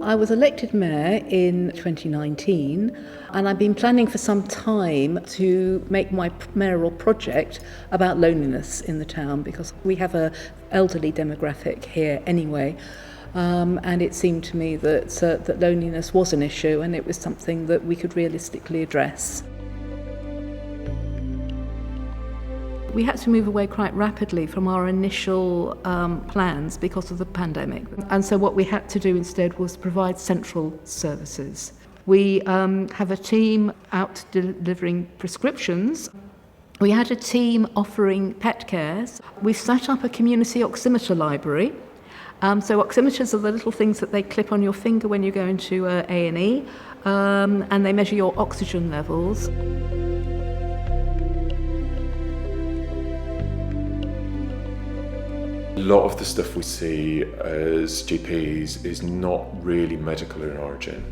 I was elected mayor in 2019, and I've been planning for some time to make my mayoral project about loneliness in the town, because we have an elderly demographic here anyway. And it seemed to me that loneliness was an issue, and it was something that we could realistically address. We had to move away quite rapidly from our initial plans because of the pandemic. And so what we had to do instead was provide central services. We have a team out delivering prescriptions. We had a team offering pet cares. We've set up a community oximeter library. So oximeters are the little things that they clip on your finger when you go into A&E, and they measure your oxygen levels. A lot of the stuff we see as GPs is not really medical in origin.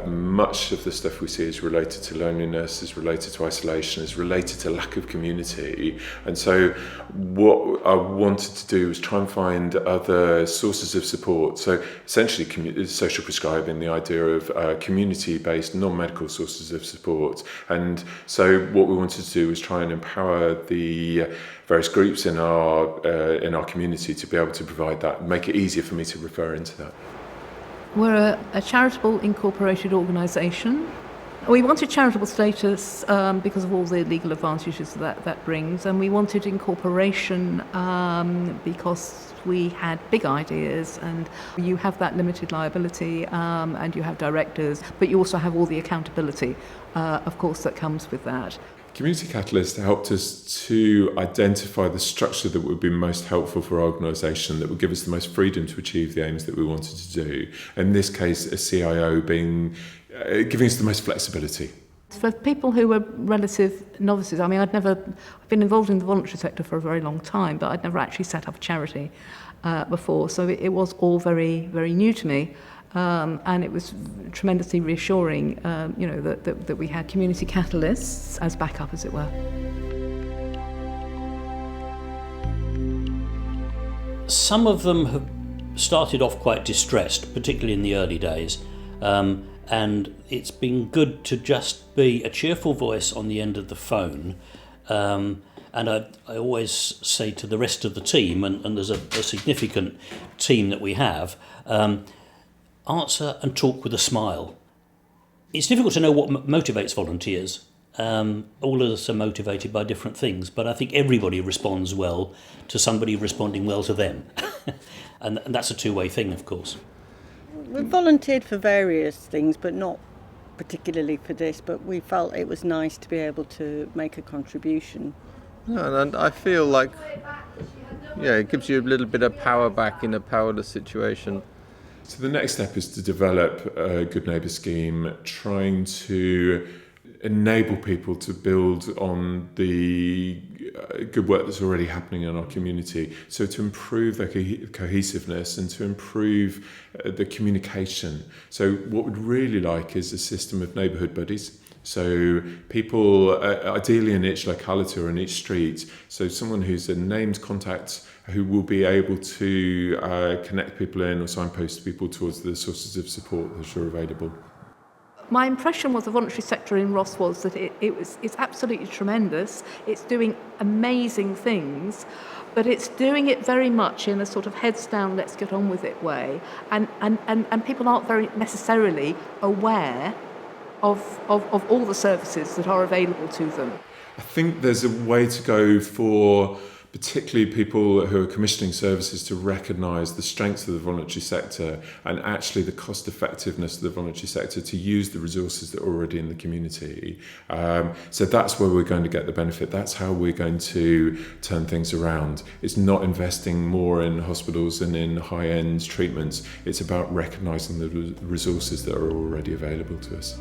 Much of the stuff we see is related to loneliness, is related to isolation, is related to lack of community. And so what I wanted to do was try and find other sources of support. So essentially social prescribing, the idea of community-based non-medical sources of support. And so what we wanted to do was try and empower the various groups in our community to be able to provide that, make it easier for me to refer into that. We're a charitable incorporated organisation. We wanted charitable status because of all the legal advantages that brings, and we wanted incorporation because we had big ideas, and you have that limited liability and you have directors, but you also have all the accountability, of course, that comes with that. Community Catalyst helped us to identify the structure that would be most helpful for our organisation, that would give us the most freedom to achieve the aims that we wanted to do. In this case, a CIO giving us the most flexibility. For people who were relative novices, I mean, I've been involved in the voluntary sector for a very long time, but I'd never actually set up a charity before, so it was all very, very new to me. And it was tremendously reassuring, that we had community catalysts as backup, as it were. Some of them have started off quite distressed, particularly in the early days, and it's been good to just be a cheerful voice on the end of the phone. And I always say to the rest of the team, and there's a significant team that we have, answer and talk with a smile. It's difficult to know what motivates volunteers. All of us are motivated by different things, but I think everybody responds well to somebody responding well to them. and that's a two-way thing, of course. We volunteered for various things, but not particularly for this, but we felt it was nice to be able to make a contribution. Yeah, and I feel like, it gives you a little bit of power back in a powerless situation. So the next step is to develop a Good Neighbour scheme, trying to enable people to build on the good work that's already happening in our community. So to improve their cohesiveness and to improve the communication. So what we'd really like is a system of neighbourhood buddies. So people, ideally in each locality or in each street, so someone who's a named contact who will be able to connect people in or signpost people towards the sources of support that are available. My impression was the voluntary sector in Ross was that it's absolutely tremendous. It's doing amazing things, but it's doing it very much in a sort of heads down, let's get on with it way. And people aren't very necessarily aware of all the services that are available to them. I think there's a way to go for particularly people who are commissioning services to recognise the strengths of the voluntary sector and actually the cost effectiveness of the voluntary sector to use the resources that are already in the community. So that's where we're going to get the benefit. That's how we're going to turn things around. It's not investing more in hospitals and in high-end treatments. It's about recognising the resources that are already available to us.